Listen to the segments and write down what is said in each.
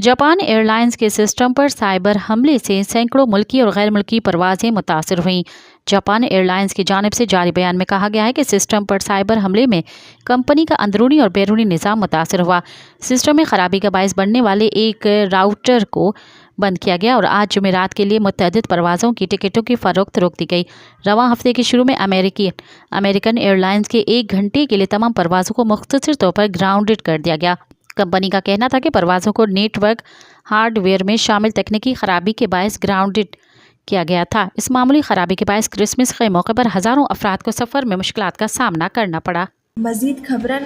Japan year lines کے system پر cyber حملے سے سینکڑوں ملکی اور غیر ملکی پروازیں متاثر ہوئیں۔ جاپان ایئر لائنز کی جانب سے جاری بیان میں کہا گیا ہے کہ سسٹم پر سائبر حملے میں کمپنی کا اندرونی اور بیرونی نظام متاثر ہوا۔ سسٹم میں خرابی کا باعث بننے والے ایک راؤٹر کو بند کیا گیا اور آج جمعرات کے لیے متعدد پروازوں کی ٹکٹوں کی فروخت روک دی گئی۔ رواں ہفتے کے شروع میں امریکن ایئر لائنز کے 1 گھنٹے کے لیے تمام پروازوں کو مختصر طور پر گراؤنڈڈ کر دیا گیا۔ کمپنی کا کہنا تھا کہ پروازوں کو نیٹ ورک ہارڈ ویئر میں شامل تکنیکی خرابی کے باعث گراؤنڈڈ کیا گیا تھا۔ اس معمولی خرابی کے باعث کرسمس کے موقع پر ہزاروں افراد کو سفر میں مشکلات کا سامنا کرنا پڑا۔ مزید خبرن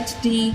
HD।